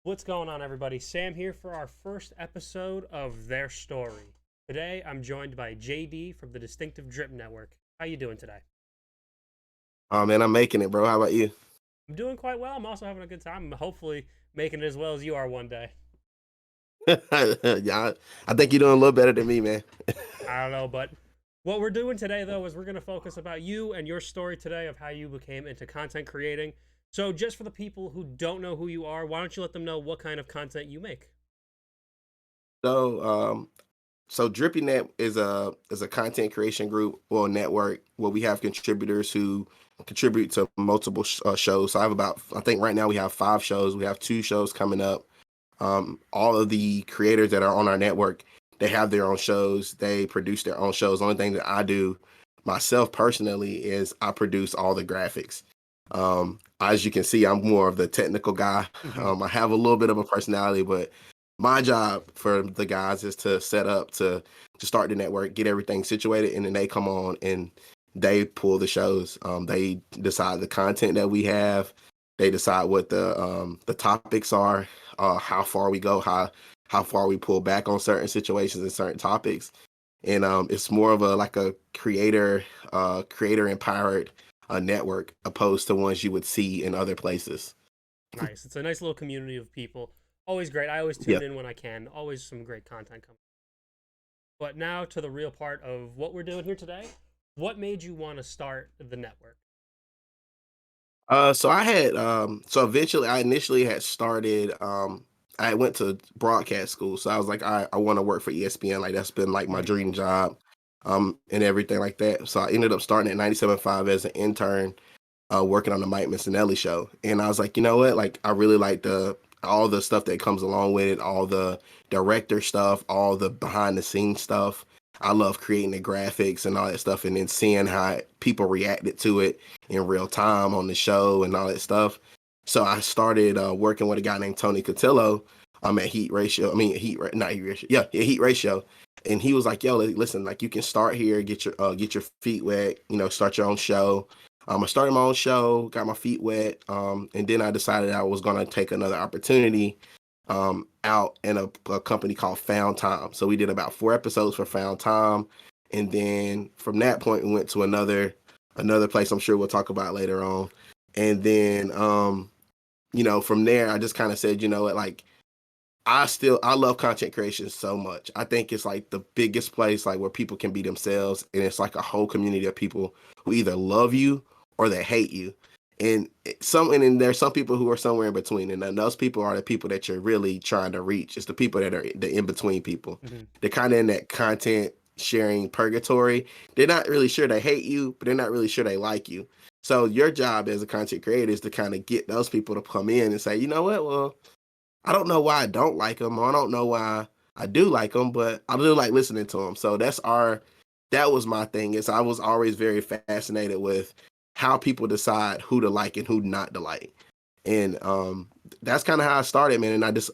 What's going on, everybody? Sam here for our first episode of Their Story. Today, I'm joined by JD from the Distinctive Drip Network. How you doing today? Oh man, I'm making it, bro. How about you? I'm doing quite well. I'm also having a good time. I'm hopefully making it as well as you are one day. Yeah, I think you're doing a little better than me, man. I don't know, but what we're doing today, though, is we're going to focus about you and your story today of how you became into content creating. So, just for the people who don't know who you are, why don't you let them know what kind of content you make? So, so DrippyNet is a content creation group or network where we have contributors who contribute to multiple shows. So I think right now we have 5 shows. We have 2 shows coming up. All of the creators that are on our network, they have their own shows. They produce their own shows. The only thing that I do myself personally is I produce all the graphics. As you can see, I'm more of the technical guy. Hmm. I have a little bit of a personality, but my job for the guys is to set up to start the network, get everything situated, and then they come on and they pull the shows. They decide the content that we have. They decide what the topics are, how far we go, how far we pull back on certain situations and certain topics. And it's more of a like a creator empowered network opposed to ones you would see in other places. Nice. It's a nice little community of people. Always great. I always Yeah. tune in when I can. Always some great content coming. But now to the real part of what we're doing here today. What made you want to start the network? So so eventually I initially had started I went to broadcast school. So I was like, I want to work for ESPN. Like that's been like my Hmm. dream job, and everything like that. So I ended up starting at 97.5 as an intern, working on the Mike Missinelli show. And I was like, you know what? Like I really like the all the stuff that comes along with it, all the director stuff, all the behind the scenes stuff. I love creating the graphics and all that stuff, and then seeing how people reacted to it in real time on the show and all that stuff. So I started working with a guy named Tony Cotillo. I'm at Heat Ratio. I mean, not Heat Ratio. Yeah, Heat Ratio. And he was like, "Yo, listen, like you can start here, get your feet wet, start your own show." I started my own show, got my feet wet, and then I decided I was going to take another opportunity out in a company called Found Time. So we did about 4 episodes for Found Time, and then from that point we went to another place. I'm sure we'll talk about later on, and then from there I just kind of said, you know what, like I love content creation so much. I think it's like the biggest place like where people can be themselves, and it's like a whole community of people who either love you or they hate you. And then there's some people who are somewhere in between, and then those people are the people that you're really trying to reach. It's the people that are the in between people. Hmm. They're kind of in that content sharing purgatory. They're not really sure they hate you, but they're not really sure they like you. So your job as a content creator is to kind of get those people to come in and say, you know what, well, I don't know why I don't like them, or I don't know why I do like them, but I do like listening to them. So that was my thing. Is I was always very fascinated with how people decide who to like and who not to like, and that's kind of how I started, man. And I just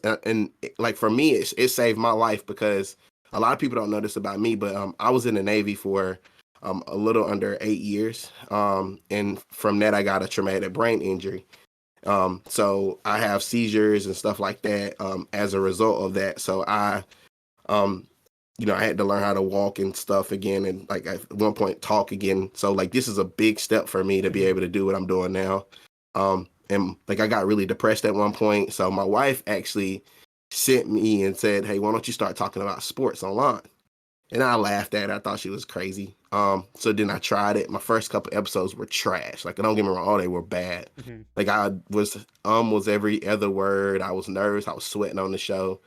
like for me, it saved my life because a lot of people don't know this about me, but I was in the Navy for a little under 8 years, and from that I got a traumatic brain injury. So I have seizures and stuff like that as a result of that. So um, I had to learn how to walk and stuff again, and like at one point talk again. So like this is a big step for me to be Hmm. able to do what I'm doing now. And like I got really depressed at one point. So my wife actually sent me and said, "Hey, why don't you start talking about sports online?" And I laughed at her. I thought she was crazy. So then I tried it. My first couple episodes were trash. Like, don't get me wrong, all they were bad. Hmm. Like was every other word. I was nervous. I was sweating on the show.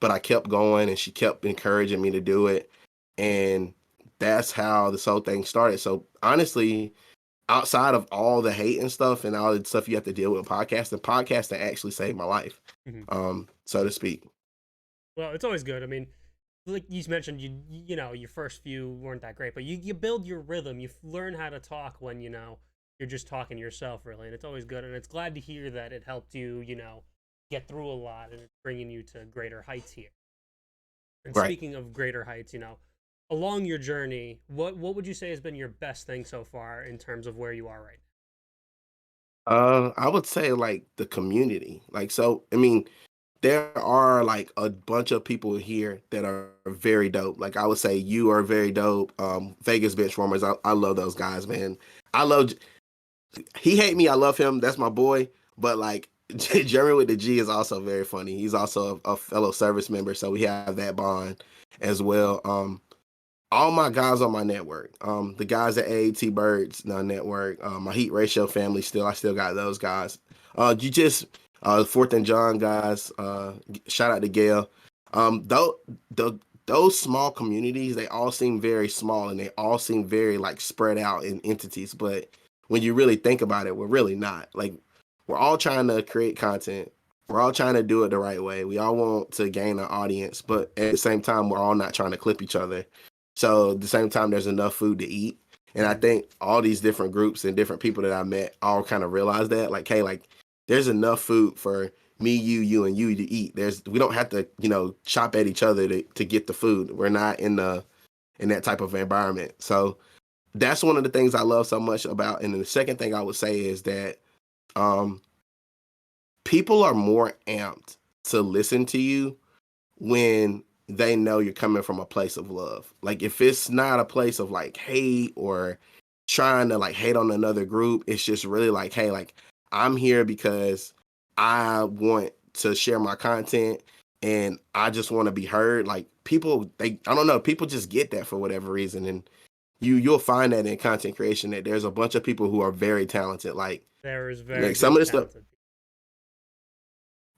But I kept going, and she kept encouraging me to do it. And that's how this whole thing started. So honestly, outside of all the hate and stuff and all the stuff you have to deal with podcasting actually saved my life, Hmm. so to speak. Well, it's always good. I mean, like you mentioned, your first few weren't that great, but you build your rhythm. You learn how to talk when you're just talking to yourself, really, and it's always good. And it's glad to hear that it helped you, get through a lot and it's bringing you to greater heights here. And Right. speaking of greater heights, along your journey, what would you say has been your best thing so far in terms of where you are right I would say like the community. Like, so I mean, there are like a bunch of people here that are very dope. Like I would say you are very dope. Vegas Benchwarmers, I love those guys, man. I love he hate me, I love him. That's my boy. But like Jeremy with the G is also very funny. He's also a fellow service member, so we have that bond as well. All my guys on my network, the guys at AAT Birds network, my Heat Ratio family, I still got those guys. You just Fourth and John guys, shout out to Gail. Though those small communities, they all seem very small and they all seem very like spread out in entities. But when you really think about it, we're really not. Like we're all trying to create content. We're all trying to do it the right way. We all want to gain an audience, but at the same time, we're all not trying to clip each other. So at the same time, there's enough food to eat. And I think all these different groups and different people that I met all kind of realized that, like, hey, like, there's enough food for me, you, and you to eat. We don't have to, chop at each other to get the food. We're not in that type of environment. So that's one of the things I love so much about. And then the second thing I would say is that um, people are more amped to listen to you when they know you're coming from a place of love. Like if it's not a place of like hate or trying to like hate on another group, it's just really like, hey, like I'm here because I want to share my content and I just want to be heard. Like people, I don't know, people just get that for whatever reason. And you'll find that in content creation that there's a bunch of people who are very talented. There is very Like some good of the stuff, talented.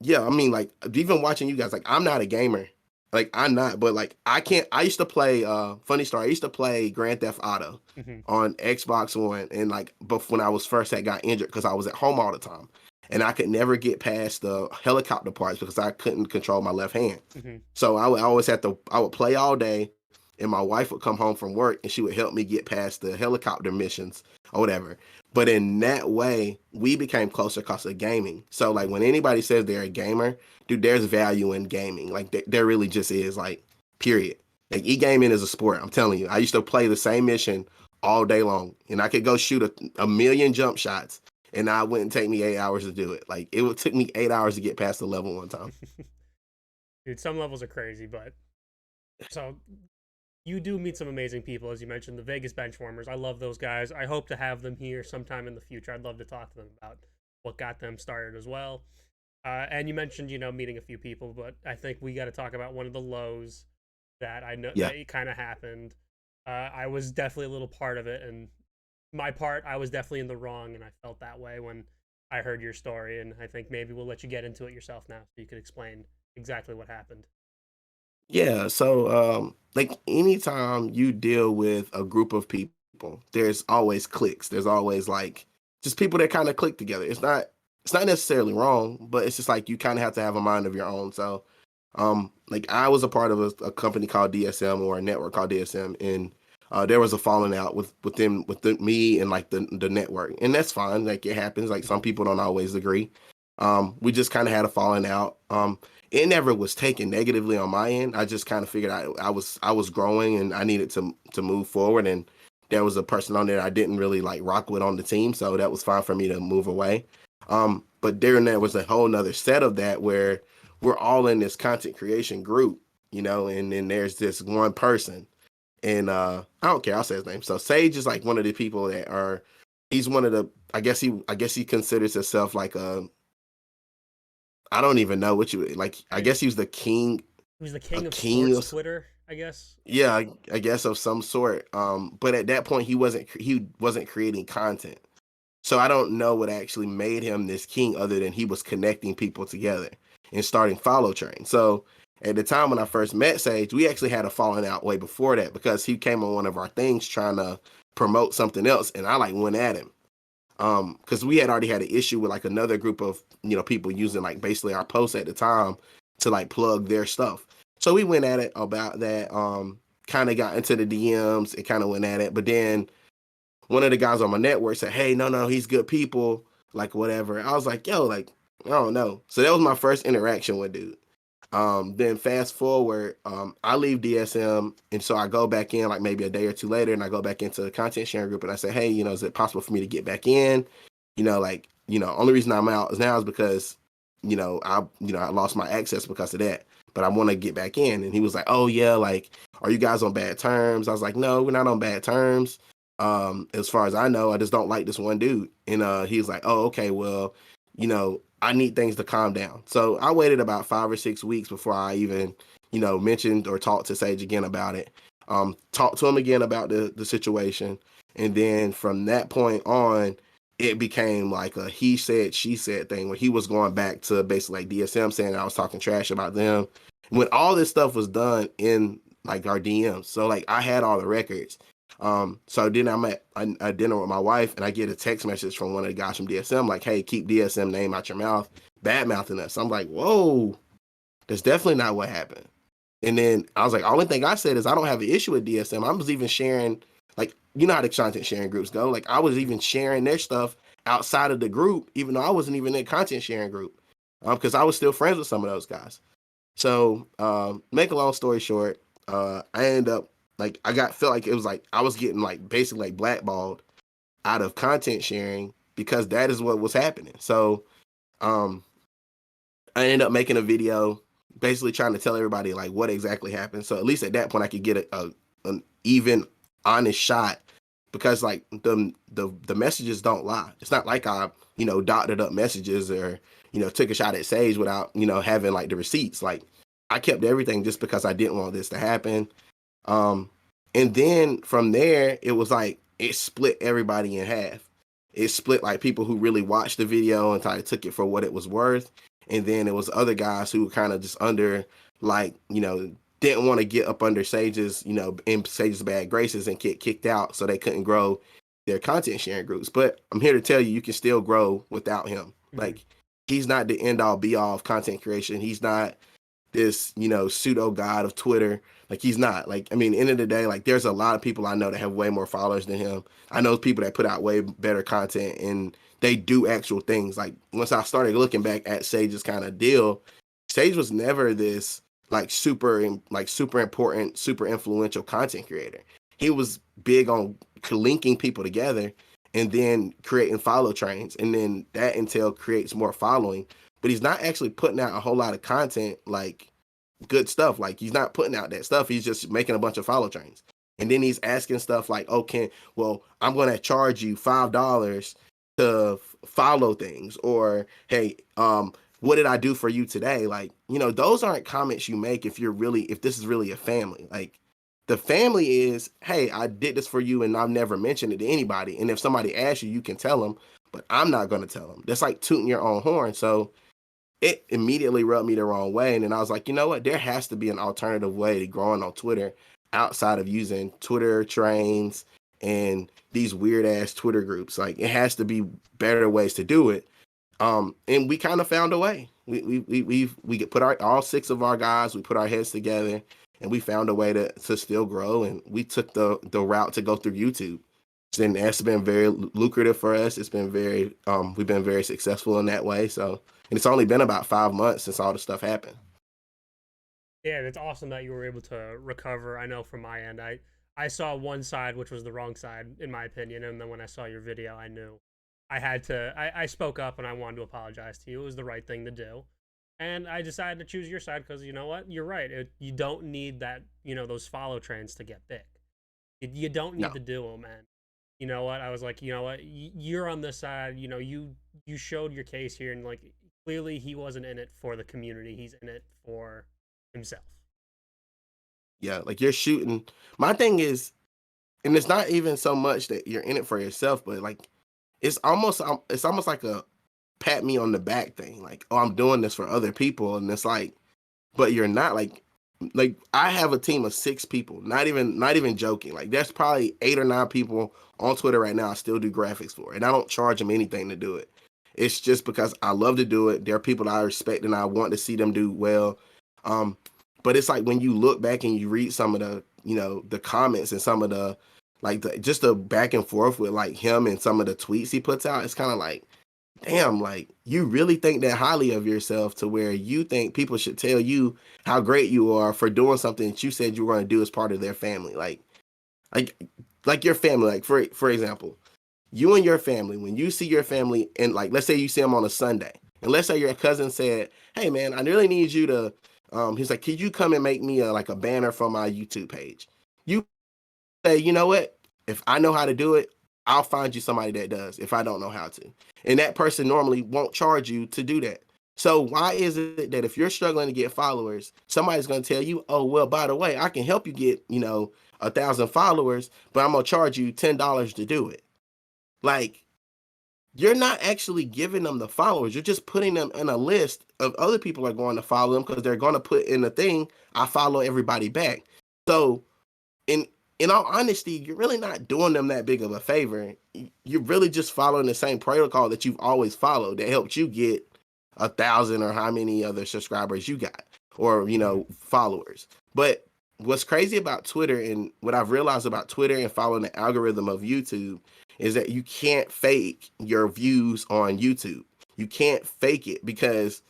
yeah, I mean, like even watching you guys, like I'm not a gamer, like I'm not, but like I can't. I used to play. Funny story. I used to play Grand Theft Auto Mhm. on Xbox One, and like, but when I was first had got injured because I was at home all the time, and I could never get past the helicopter parts because I couldn't control my left hand. Mhm. So I would always have to. I would play all day, and my wife would come home from work, and she would help me get past the helicopter missions or whatever. But in that way, we became closer because of gaming. So like Mhm. when anybody says they're a gamer, dude, there's value in gaming. Like there really just is. Like period. Like e-gaming is a sport. I'm telling you. I used to play the same mission all day long, and I could go shoot a million jump shots, and I wouldn't take me 8 hours to do it. Like it would took me 8 hours to get past the level one time. Dude, some levels are crazy, but so you do meet some amazing people, as you mentioned, the Vegas Benchwarmers. I love those guys. I hope to have them here sometime in the future. I'd love to talk to them about what got them started as well. And you mentioned, meeting a few people, but I think we got to talk about one of the lows that I know Yeah. that kind of happened. I was definitely a little part of it, and my part, I was definitely in the wrong, and I felt that way when I heard your story. And I think maybe we'll let you get into it yourself now, so you could explain exactly what happened. Yeah, so like anytime you deal with a group of people, there's always cliques. There's always like just people that kind of click together. It's not necessarily wrong, but it's just like you kind of have to have a mind of your own. So like I was a part of a company called DSM or a network called DSM, and there was a falling out with me and like the network. And that's fine. Like it happens. Like some Mhm. people don't always agree. We just kind of had a falling out. It never was taken negatively on my end. I just kind of figured I was growing and I needed to move forward. And there was a person on there I didn't really like rock with on the team, so that was fine for me to move away. But there was a whole nother set of that where we're all in this content creation group, and then there's this one person, and I don't care, I'll say his name. So Sage is like one of the people that are. He's one of the. I guess he considers himself like a. I don't even know what you like. I I, guess he was the king, he was the a king of king sports of Twitter, I guess. yeah, I guess of some sort. But at that point he wasn't creating content. So I don't know what actually made him this king other than he was connecting people together and starting Follow Train. So at the time when I first met Sage, we actually had a falling out way before that because he came on one of our things trying to promote something else, and I like went at him. Because we had already had an issue with like another group of people using like basically our posts at the time to like plug their stuff. So we went at it about that. Kind of got into the DMs and kind of went at it, but then one of the guys on my network said, "Hey, no, he's good people, like whatever." I was like, "Yo, like I don't know." So that was my first interaction with dude. Then fast forward, I leave DSM, and so I go back in like maybe a day or two later, and I go back into the content sharing group, and I say, "Hey, is it possible for me to get back in? Like only reason I'm out is now is because, I lost my access because of that. But I want to get back in. And he was like, oh yeah, like, are you guys on bad terms? I was like, no, we're not on bad terms. As far as I know, I just don't like this one dude. And he was like, oh, okay, well, I need things to calm down. So I waited about 5 or 6 weeks before I even, mentioned or talked to Sage again about it. Talked to him again about the situation. And then from that point on, it became like a he said, she said thing where he was going back to basically like DSM saying I was talking trash about them. When all this stuff was done in like our DMs. So like I had all the records. So then I'm at a dinner with my wife and I get a text message from one of the guys from DSM like, hey, keep DSM name out your mouth, bad mouthing us. I'm like, whoa, that's definitely not what happened. And then I was like, only thing I said is I don't have an issue with DSM. I was even sharing, like, you know how the content sharing groups go. Like, I was even sharing their stuff outside of the group, even though I wasn't even in content sharing group, because I was still friends with some of those guys. So, make a long story short, I ended up like felt like it was like I was getting like basically like blackballed out of content sharing because that is what was happening. So, um, I ended up making a video basically trying to tell everybody like what exactly happened. So at least at that point I could get an even honest shot because like the messages don't lie. It's not like I, doctored up messages or, took a shot at Sage without, having like the receipts. Like I kept everything just because I didn't want this to happen. Um and then from there it was like it split everybody in half. It split like people who really watched the video and kind of took it for what it was worth, and then it was other guys who were kind of just under like didn't want to get up under Sage's in Sage's bad graces and get kicked out, so they couldn't grow their content sharing groups. But I'm here to tell you, you can still grow without him. Mm-hmm. Like he's not the end all be all of content creation. He's not this pseudo god of Twitter. Like he's not. Like I mean, end of the day, like there's a lot of people I know that have way more followers than him. I know people that put out way better content and they do actual things. Like once I started looking back at Sage's kind of deal, Sage was never this super important, super influential content creator. He was big on linking people together and then creating follow trains, and then that entail creates more following. But he's not actually putting out a whole lot of content like good stuff. Like he's not putting out that stuff. He's just making a bunch of follow trains. And then he's asking stuff like, I'm going to charge you $5 to follow things, or, hey, what did I do for you today? Like, those aren't comments you make if this is really a family. Like the family is, hey, I did this for you and I've never mentioned it to anybody. And if somebody asks you, you can tell them, but I'm not going to tell them. That's like tooting your own horn. So it immediately rubbed me the wrong way. And then I was like, you know what? There has to be an alternative way to growing on Twitter outside of using Twitter trains and these weird ass Twitter groups. Like it has to be better ways to do it. And we kind of found a way. We put all six of our guys, we put our heads together and we found a way to still grow. And we took the route to go through YouTube. And that's been very lucrative for us. It's been we've been very successful in that way. So, and it's only been about 5 months since all the stuff happened. Yeah, it's awesome that you were able to recover. I know from my end, I saw one side, which was the wrong side, in my opinion. And then when I saw your video, I knew I had to, I spoke up and I wanted to apologize to you. It was the right thing to do. And I decided to choose your side because you know what? You're right. You don't need that, those follow trains to get big. You don't need No. to do them, man. You know what? I was like, you know what? You're on this side. You showed your case here, and like clearly he wasn't in it for the community. He's in it for himself. Yeah, like you're shooting. My thing is, and it's not even so much that you're in it for yourself, but like it's almost like a pat me on the back thing. Like, oh, I'm doing this for other people, and it's like, but you're not like I have a team of 6 people. Not even joking. Like there's probably 8 or 9 people on Twitter right now I still do graphics for, and I don't charge them anything to do it. It's just because I love to do it. There are people that I respect and I want to see them do well. Um, but it's like when you look back and you read some of the the comments and some of the like just the back and forth with like him and some of the tweets he puts out, it's kind of like, damn, like you really think that highly of yourself to where you think people should tell you how great you are for doing something that you said you were going to do as part of their family. Like like your family, like for example, you and your family, when you see your family, and like, let's say you see them on a Sunday, and let's say your cousin said, "Hey, man, I really need you to," he's like, "Could you come and make me like a banner for my YouTube page?" You say, "You know what? If I know how to do it, I'll find you somebody that does. If I don't know how to," and that person normally won't charge you to do that. So why is it that if you're struggling to get followers, somebody's going to tell you, "Oh, well, by the way, I can help you get 1,000 followers, but I'm gonna charge you $10 to do it." Like, you're not actually giving them the followers. You're just putting them in a list of other people are going to follow them because they're going to put in the thing, "I follow everybody back." So in in all honesty, you're really not doing them that big of a favor. You're really just following the same protocol that you've always followed that helped you get 1,000 or how many other subscribers you got, or Mhm. followers. But what's crazy about Twitter, and what I've realized about Twitter and following the algorithm of YouTube, is that you can't fake your views on YouTube. You can't fake it because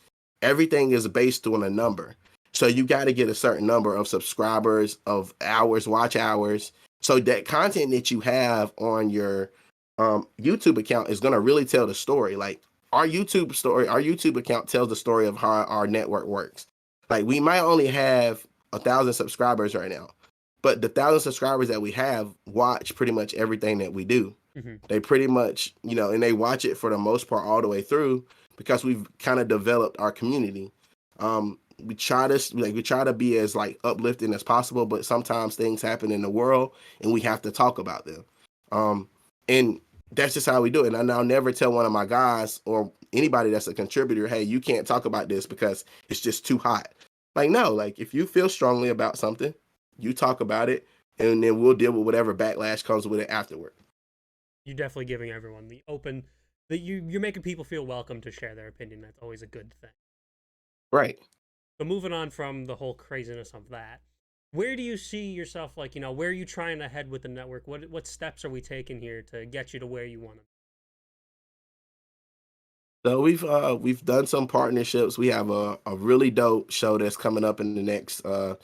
everything is based on a number. So you got to get a certain number of subscribers, of hours, watch hours. So that content that you have on your YouTube account is going to really tell the story. Like, our YouTube account tells the story of how our network works. Like, we might only have 1,000 subscribers right now, but the 1,000 subscribers that we have watch pretty much everything that we do. Mhm. They pretty much, and they watch it for the most part all the way through because we've kind of developed our community. We try to be as like uplifting as possible, but sometimes things happen in the world and we have to talk about them. And that's just how we do it. And I'll never tell one of my guys or anybody that's a contributor, "Hey, you can't talk about this because it's just too hot." Like, no, like, if you feel strongly about something, you talk about it, and then we'll deal with whatever backlash comes with it afterward. You're definitely giving everyone the open that you're making people feel welcome to share their opinion. That's always a good thing. Right. But moving on from the whole craziness of that, where do you see yourself? Like, where are you trying to head with the network? What steps are we taking here to get you to where you want to? So we've done some partnerships. We have a really dope show that's coming up in the next well,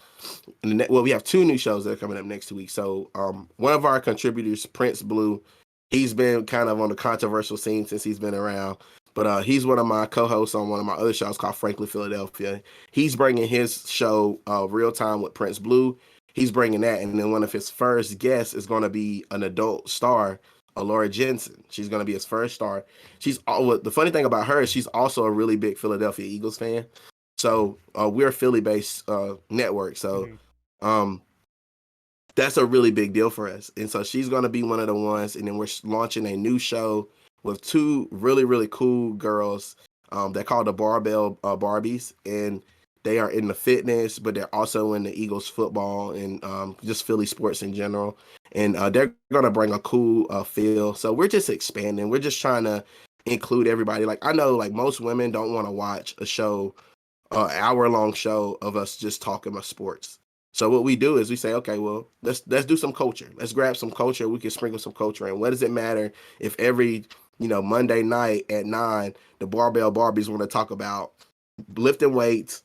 we have two new shows that are coming up next week. So one of our contributors, Prince Blue, he's been kind of on the controversial scene since he's been around. But he's one of my co-hosts on one of my other shows called Frankly Philadelphia. He's bringing his show, Real Time with Prince Blue. He's bringing that, and then one of his first guests is going to be an adult star, Laura Jensen. She's going to be his first star. The funny thing about her is she's also a really big Philadelphia Eagles fan. So we're a Philly-based network. So Mhm. um, that's a really big deal for us. And so she's going to be one of the ones. And then we're launching a new show with two really, really cool girls. They're called the Barbell Barbies. And they are in the fitness, but they're also in the Eagles football and just Philly sports in general. And they're going to bring a cool feel. So we're just expanding. We're just trying to include everybody. Like, I know, like, most women don't want to watch a show, hour-long show of us just talking about sports. So what we do is we say, okay, well, let's do some culture. Let's grab some culture. We can sprinkle some culture in. What does it matter if every Monday night at 9, the Barbell Barbies want to talk about lifting weights,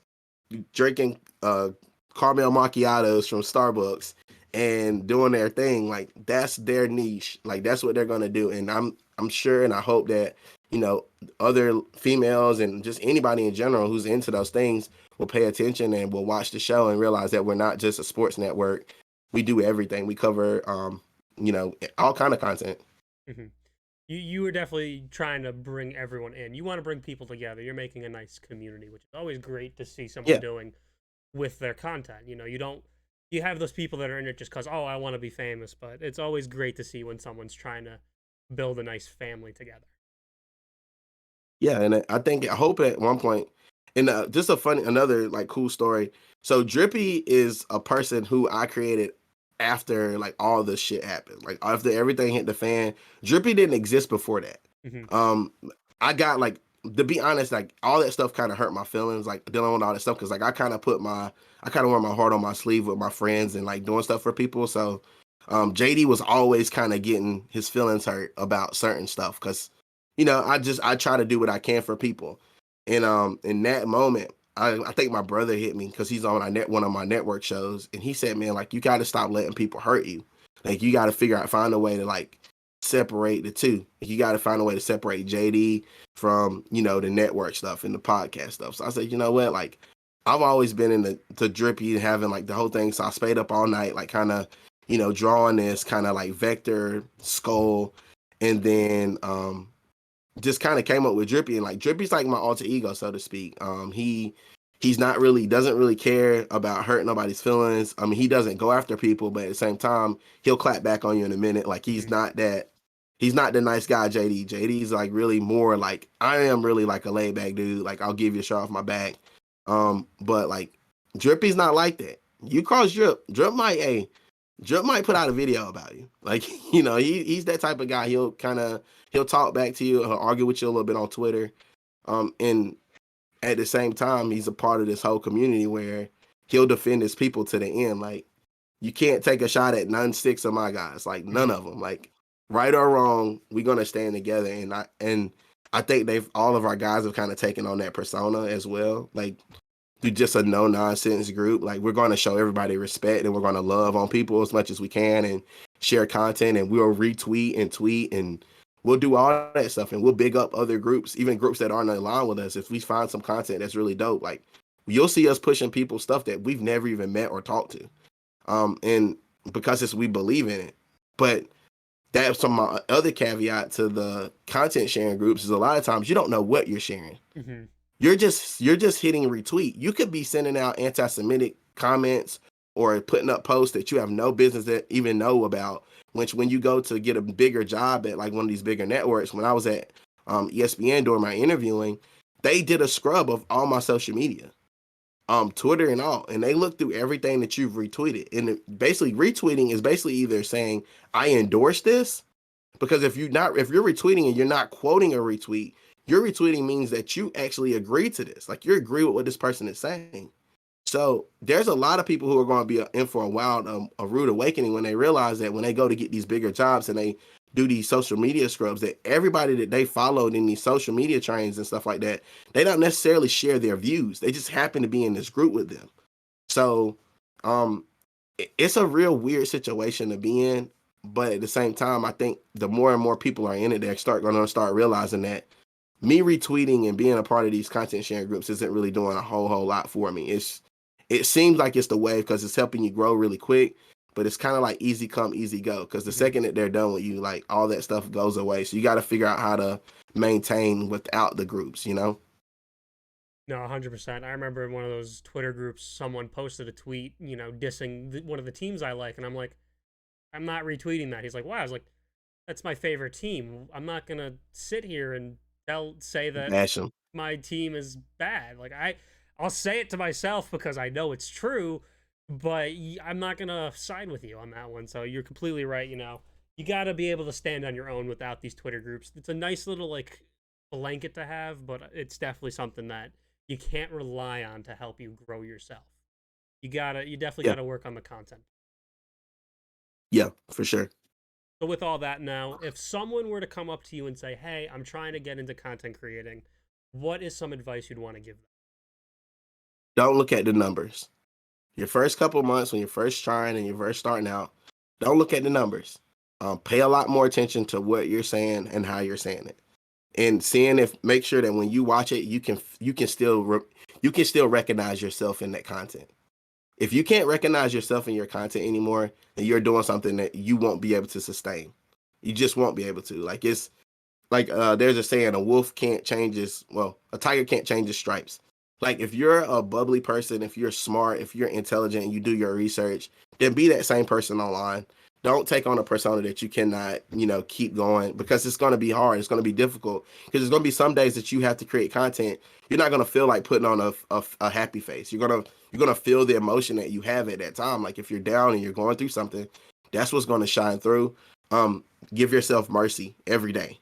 drinking caramel macchiatos from Starbucks, and doing their thing? Like, that's their niche. Like, that's what they're gonna do. And I'm sure and I hope that other females and just anybody in general who's into those things will pay attention and will watch the show and realize that we're not just a sports network. We do everything. We cover all kind of content. Mhm. You were definitely trying to bring everyone in. You want to bring people together. You're making a nice community, which is always great to see someone Yeah. doing with their content. You have those people that are in it just because, oh, I want to be famous, but it's always great to see when someone's trying to build a nice family together. Yeah, and I hope at one point, and just another like cool story. So Drippy is a person who I created after like all this shit happened. Like, after everything hit the fan, Drippy didn't exist before that. Hmm. Um, I got, like, to be honest, like, all that stuff kind of hurt my feelings, like dealing with all that stuff, because like I kind of wear my heart on my sleeve with my friends and like doing stuff for people. So JD was always kind of getting his feelings hurt about certain stuff because I try to do what I can for people. And in that moment, I think my brother hit me because he's on one of my network shows, and he said, "Man, like, you got to stop letting people hurt you. Like, you got to find a way to, like, separate the two. You got to find a way to separate JD from, you know, the network stuff and the podcast stuff. So I said, you know what, like I've always been in the Drippy and having like the whole thing. So I stayed up all night, like kind of, you know, drawing this kind of like vector skull, and then just kind of came up with Drippy. And like Drippy's like my alter ego, so to speak. He's not really, doesn't really care about hurting nobody's feelings. I mean, he doesn't go after people, but at the same time, he'll clap back on you in a minute. Like he's not the nice guy, JD. JD's like really more like, I am really like a laid back dude. Like I'll give you a shot off my back. But like Drippy's not like that. You cross Drip might put out a video about you. Like, you know, he's that type of guy. He'll talk back to you, he'll argue with you a little bit on Twitter. And at the same time, he's a part of this whole community where he'll defend his people to the end. Like, you can't take a shot at none six of my guys. Like, none of them. Like, right or wrong, we're gonna stand together. And I think all of our guys have kind of taken on that persona as well. Like, do just a no nonsense group. Like, we're gonna show everybody respect, and we're gonna love on people as much as we can and share content, and we'll retweet and tweet, and we'll do all that stuff, and we'll big up other groups, even groups that aren't in line with us. If we find some content that's really dope, like you'll see us pushing people stuff that we've never even met or talked to. And because we believe in it. But that's some other caveat to the content sharing groups is a lot of times you don't know what you're sharing. Mm-hmm. You're just hitting retweet. You could be sending out anti-Semitic comments or putting up posts that you have no business to even know about. Which when you go to get a bigger job at like one of these bigger networks, when I was at ESPN during my interviewing, they did a scrub of all my social media, Twitter and all, and they looked through everything that you've retweeted. And basically, retweeting is basically either saying I endorse this, because if you're retweeting and you're not quoting a retweet, your retweeting means that you actually agree to this, like you agree with what this person is saying. So there's a lot of people who are going to be in for a rude awakening when they realize that when they go to get these bigger jobs and they do these social media scrubs, that everybody that they followed in these social media trains and stuff like that, they don't necessarily share their views. They just happen to be in this group with them. So it's a real weird situation to be in. But at the same time, I think the more and more people are in it, they're going to start realizing that me retweeting and being a part of these content sharing groups isn't really doing a whole lot for me. It seems like it's the wave because it's helping you grow really quick, but it's kind of like easy come, easy go. Because the second that they're done with you, like all that stuff goes away. So you got to figure out how to maintain without the groups, you know? No, 100%. I remember in one of those Twitter groups, someone posted a tweet, you know, dissing one of the teams I like, and I'm like, I'm not retweeting that. He's like, wow. I was like, that's my favorite team. I'm not gonna sit here and say that Bash them. my team is bad. Like I'll say it to myself because I know it's true, but I'm not gonna side with you on that one. So you're completely right. You know, you got to be able to stand on your own without these Twitter groups. It's a nice little like blanket to have, but it's definitely something that you can't rely on to help you grow yourself. You definitely Yeah. gotta work on the content. Yeah, for sure. So with all that now, if someone were to come up to you and say, "Hey, I'm trying to get into content creating," what is some advice you'd want to give them? Don't look at the numbers. Your first couple months when you're first trying and you're first starting out, don't look at the numbers. Pay a lot more attention to what you're saying and how you're saying it, and make sure that when you watch it, you can still recognize yourself in that content. If you can't recognize yourself in your content anymore, then you're doing something that you won't be able to sustain. You just won't be able to. Like it's like there's a saying, a tiger can't change his stripes. Like if you're a bubbly person, if you're smart, if you're intelligent and you do your research, then be that same person online. Don't take on a persona that you cannot, keep going, because it's going to be hard. It's going to be difficult because there's going to be some days that you have to create content. You're not going to feel like putting on a happy face. You're going to feel the emotion that you have at that time. Like if you're down and you're going through something, that's what's going to shine through. Give yourself mercy every day.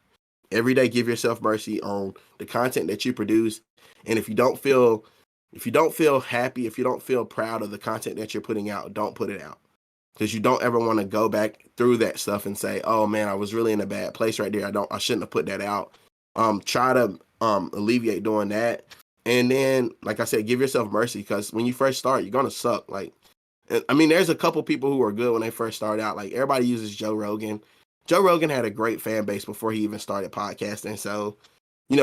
Every day, give yourself mercy on the content that you produce. And if you don't feel happy, if you don't feel proud of the content that you're putting out, don't put it out. Because you don't ever want to go back through that stuff and say, "Oh man, I was really in a bad place right there. I shouldn't have put that out." Try to alleviate doing that. And then, like I said, give yourself mercy, because when you first start, you're gonna suck. Like, I mean, there's a couple people who are good when they first start out. Like everybody uses Joe Rogan. Joe Rogan had a great fan base before he even started podcasting. So,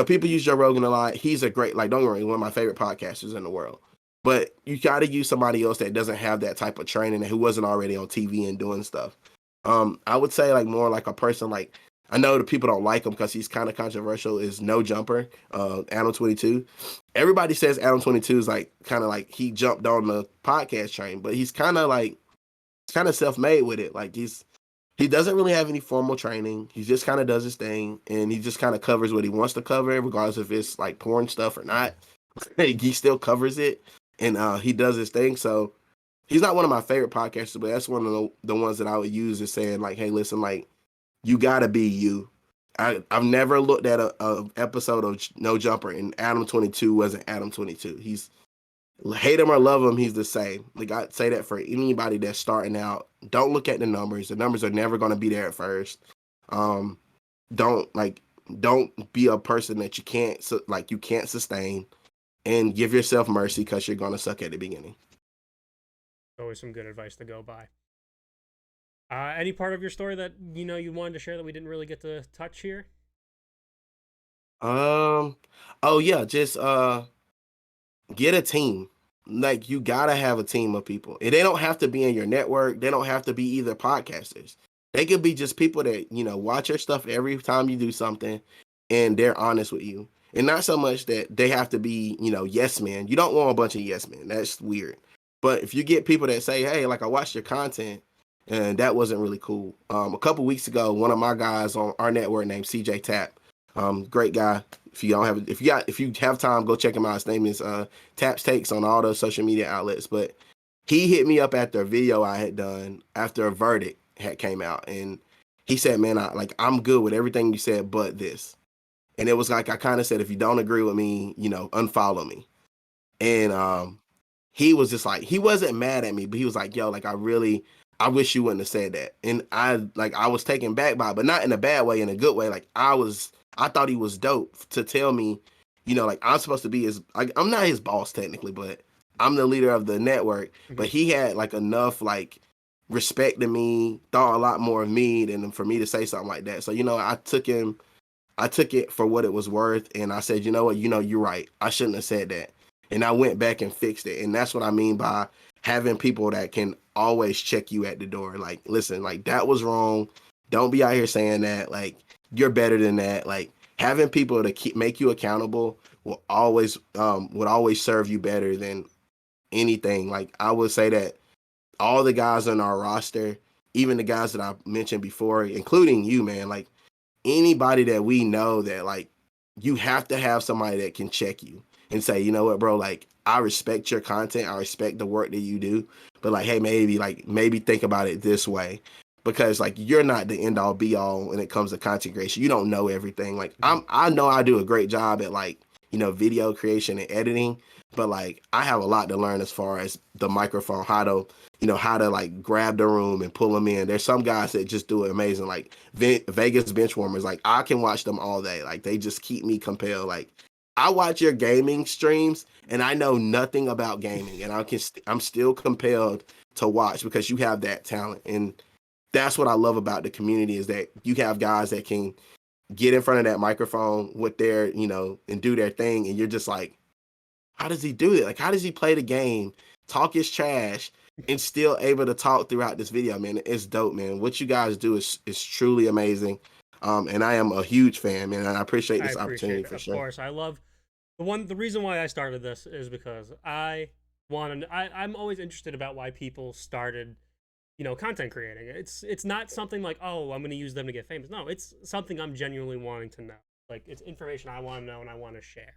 people use Joe Rogan a lot. He's a great, like, don't get me wrong, one of my favorite podcasters in the world. But you got to use somebody else that doesn't have that type of training and who wasn't already on TV and doing stuff. I would say like more like a person like, I know the people don't like him because he's kind of controversial, is No Jumper, Adam 22. Everybody says Adam 22 is like kind of like he jumped on the podcast train, but he's kind of like, kind of self-made with it. Like he doesn't really have any formal training. He just kind of does his thing, and he just kind of covers what he wants to cover, regardless if it's like porn stuff or not. He still covers it, and he does his thing. So he's not one of my favorite podcasters, but that's one of the ones that I would use as saying like, hey, listen, like you gotta be you. I've never looked at a episode of No Jumper and Adam 22 wasn't Adam 22. He's hate him or love him, he's the same. Like I'd say that for anybody that's starting out. Don't look at the numbers. The numbers are never going to be there at first. Um, don't like don't be a person that you can't sustain, and give yourself mercy because you're going to suck at the beginning. Always some good advice to go by. Any part of your story that you wanted to share that we didn't really get to touch here? Oh yeah, just get a team. Like you gotta have a team of people. And they don't have to be in your network. They don't have to be either podcasters. They could be just people that, watch your stuff every time you do something and they're honest with you. And not so much that they have to be, yes men. You don't want a bunch of yes men. That's weird. But if you get people that say, hey, like I watched your content and that wasn't really cool. A couple weeks ago, one of my guys on our network named CJ Tap, great guy. If you have time, go check him out. His name is Taps Takes on all those social media outlets. But he hit me up after a video I had done after a verdict had came out, and he said, "Man, I'm good with everything you said, but this." And it was like I kind of said, if you don't agree with me, unfollow me. And he was just like, he wasn't mad at me, but he was like, "Yo, like I wish you wouldn't have said that." And I was taken back by it, but not in a bad way, in a good way. Like I thought he was dope to tell me, like I'm supposed to be I'm not his boss technically, but I'm the leader of the network. Mm-hmm. But he had like enough like respect to me, thought a lot more of me than for me to say something like that. So, I took it for what it was worth. And I said, you know what, you're right. I shouldn't have said that. And I went back and fixed it. And that's what I mean by having people that can always check you at the door. Like, listen, like that was wrong. Don't be out here saying that. Like, you're better than that. Like, having people to make you accountable would always serve you better than anything. Like, I would say that all the guys on our roster, even the guys that I mentioned before, including you, man, like anybody that we know that like you have to have somebody that can check you and say, you know what, bro, like I respect your content. I respect the work that you do, but like, hey, maybe think about it this way. Because like you're not the end all be all when it comes to content creation. You don't know everything. Like I know I do a great job at like, video creation and editing, but like I have a lot to learn as far as the microphone, how to like grab the room and pull them in. There's some guys that just do it amazing. Like Vegas benchwarmers, like I can watch them all day. Like they just keep me compelled. Like I watch your gaming streams and I know nothing about gaming and I'm still compelled to watch because you have that talent. And that's what I love about the community is that you have guys that can get in front of that microphone with their, and do their thing. And you're just like, how does he do it? Like, how does he play the game, talk his trash, and still able to talk throughout this video, man? It's dope, man. What you guys do is truly amazing. And I am a huge fan, man. And I appreciate this opportunity for sure. Of course, I love the reason why I started this is because I'm always interested about why people started content creating. It's not something like, oh, I'm going to use them to get famous. No, it's something I'm genuinely wanting to know. Like, it's information I want to know and I want to share.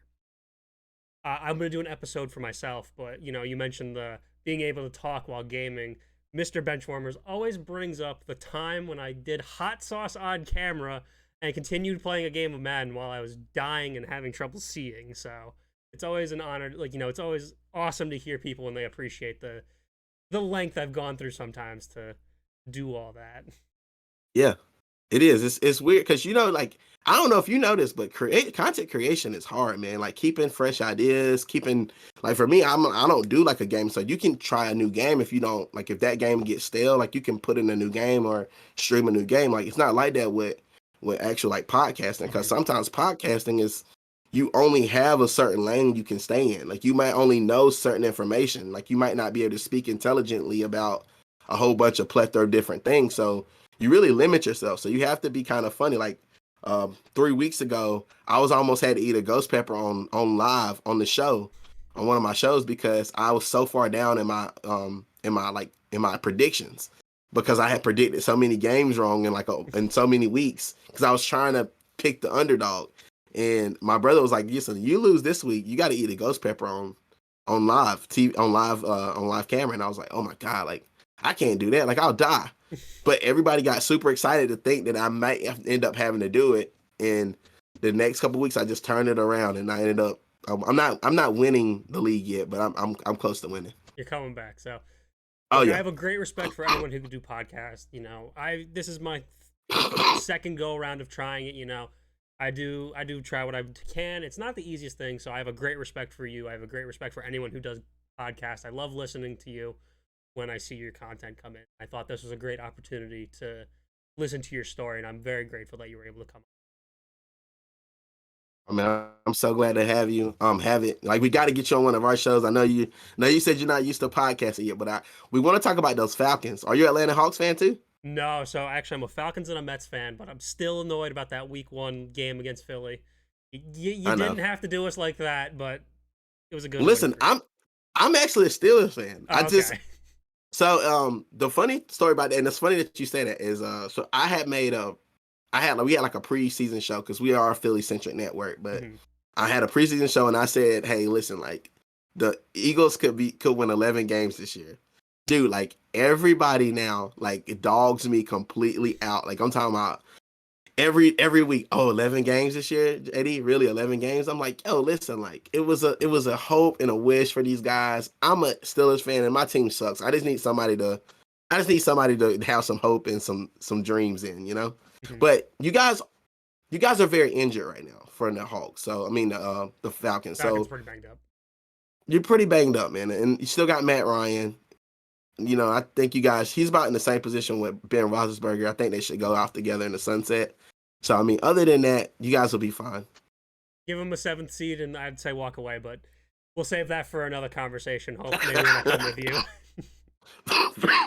I'm going to do an episode for myself, but you mentioned the being able to talk while gaming. Mr. Benchwarmers always brings up the time when I did hot sauce on camera and continued playing a game of Madden while I was dying and having trouble seeing. So it's always an honor. Like, it's always awesome to hear people when they appreciate the length I've gone through sometimes to do all that. Yeah. It is. It's weird because like I don't know if you know this, but content creation is hard, man. Like keeping fresh ideas, keeping like for me, I don't do like a game, so you can try a new game if you don't like if that game gets stale, like you can put in a new game or stream a new game. Like it's not like that with actual like podcasting because sometimes podcasting is you only have a certain lane you can stay in. Like you might only know certain information. Like you might not be able to speak intelligently about a whole bunch of plethora of different things. So you really limit yourself. So you have to be kind of funny. Like 3 weeks ago, I was almost had to eat a ghost pepper on live on the show, on one of my shows because I was so far down in my predictions because I had predicted so many games wrong in so many weeks because I was trying to pick the underdog. And my brother was like, "Listen, you lose this week, you got to eat a ghost pepper on live TV on live camera." And I was like, "Oh my god, like I can't do that. Like I'll die." But everybody got super excited to think that I might end up having to do it. And the next couple of weeks, I just turned it around, and I ended up. I'm not winning the league yet, but I'm close to winning. You're coming back. So Oh look, I yeah. have a great respect for anyone who can do podcasts. This is my second go around of trying it. I do try what I can. It's not the easiest thing, so I have a great respect for you. I have a great respect for anyone who does podcasts. I love listening to you when I see your content come in. I thought this was a great opportunity to listen to your story, and I'm very grateful that you were able to come. I mean, I'm so glad to have you. Have it like we got to get you on one of our shows. I know you. Know you said you're not used to podcasting yet, but we want to talk about those Falcons. Are you an Atlanta Hawks fan too? No, so actually, I'm a Falcons and a Mets fan, but I'm still annoyed about that Week 1 game against Philly. You I know. didn't have to do us like that, but it was a good win Listen, for you. I'm actually a Steelers fan. I Oh, just okay. the funny story about that, and it's funny that you say that is so we had like a preseason show because we are a Philly centric network, but Mhm. I had a preseason show and I said, hey, listen, like the Eagles could win 11 games this year. Dude, like everybody now like dogs me completely out. Like I'm talking about every week. Oh, 11 games this year, Eddie, really 11 games. I'm like, yo, listen, like it was a hope and a wish for these guys. I'm a Steelers fan and my team sucks. I just need somebody to have some hope and some dreams in. Mhm. But you guys are very injured right now for the Hawks. So I mean the Falcons. Falcons So pretty banged up. you're pretty banged up, man. And you still got Matt Ryan. I think he's about in the same position with Ben Roethlisberger. I think they should go out together in the sunset. So I mean, other than that, you guys will be fine. Give them a 7th seed, and I'd say walk away, but we'll save that for another conversation. Hope maybe when I come with you.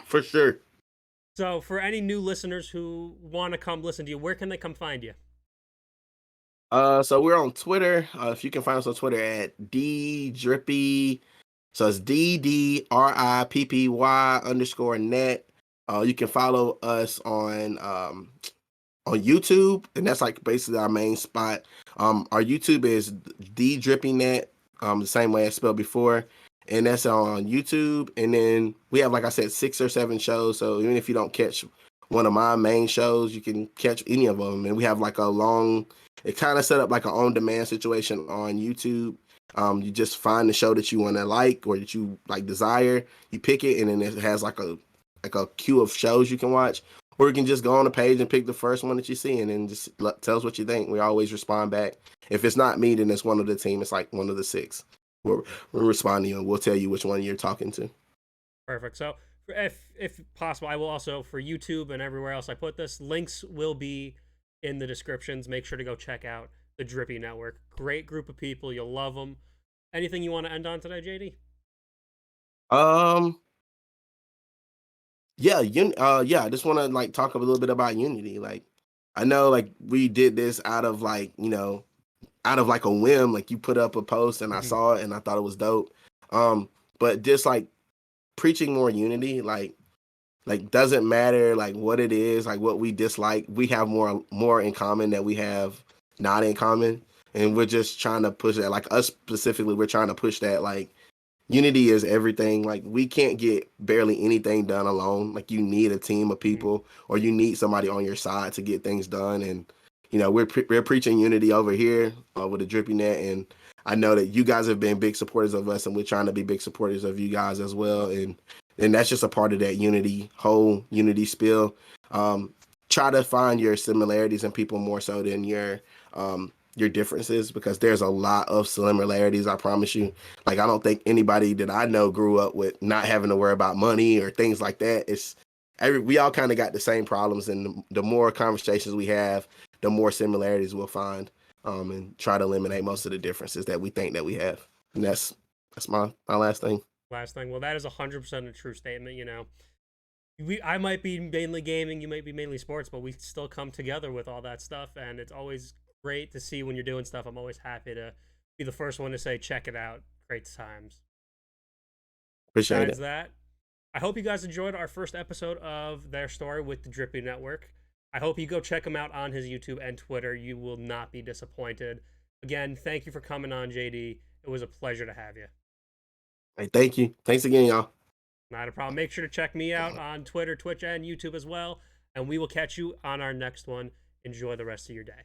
For sure. So, for any new listeners who want to come listen to you, where can they come find you? So we're on Twitter. If you can find us on Twitter at Drippy. So it's DDRIPPY_net. You can follow us on YouTube, and that's like basically our main spot. Our YouTube is DDrippyNet, the same way I spelled before, and that's on YouTube. And then we have, like I said, 6 or 7 shows. So even if you don't catch one of my main shows, you can catch any of them. And we have like it kind of set up like an on-demand situation on YouTube. You just find the show that you want to like or that you like desire. You pick it, and then it has like a queue of shows you can watch. Or you can just go on the page and pick the first one that you see and then just tell us what you think. We always respond back. If it's not me, then it's one of the team. It's like one of the 6. We'll respond to you and we'll tell you which one you're talking to. Perfect. So, if possible, I will also, for YouTube and everywhere else I put this, links will be in the descriptions. Make sure to go check out the Drippy Network. Great group of people. You'll love them. Anything you want to end on today, JD? Um, yeah, I just want to like talk a little bit about unity. Like, I know like we did this out of like out of like a whim. Like you put up a post and I Mhm. saw it and I thought it was dope. But just like preaching more unity, like doesn't matter like what it is, like what we dislike. We have more in common that we have not in common, and we're just trying to push that. Like us specifically, we're trying to push that. Like unity is everything. Like we can't get barely anything done alone. Like you need a team of Mhm. people, or you need somebody on your side to get things done. And we're preaching unity over here with the Drippy Net, and I know that you guys have been big supporters of us, and we're trying to be big supporters of you guys as well. And that's just a part of that whole unity spiel. Um, try to find your similarities in people more so than your differences, because there's a lot of similarities, I promise you. Like, I don't think anybody that I know grew up with not having to worry about money or things like that. We all kind of got the same problems, and the more conversations we have, the more similarities we'll find, and try to eliminate most of the differences that we think that we have. And that's my last thing. Last thing. Well, that is 100% a true statement. I might be mainly gaming, you might be mainly sports, but we still come together with all that stuff, and it's always great to see when you're doing stuff. I'm always happy to be the first one to say, check it out. Great times. Appreciate Besides it. that, I hope you guys enjoyed our first episode of Their Story with the Drippy Network. I hope you go check him out on his YouTube and Twitter. You will not be disappointed. Again, thank you for coming on, JD. It was a pleasure to have you. Hey, thank you. Thanks again, y'all. Not a problem. Make sure to check me out on Twitter, Twitch, and YouTube as well. And we will catch you on our next one. Enjoy the rest of your day.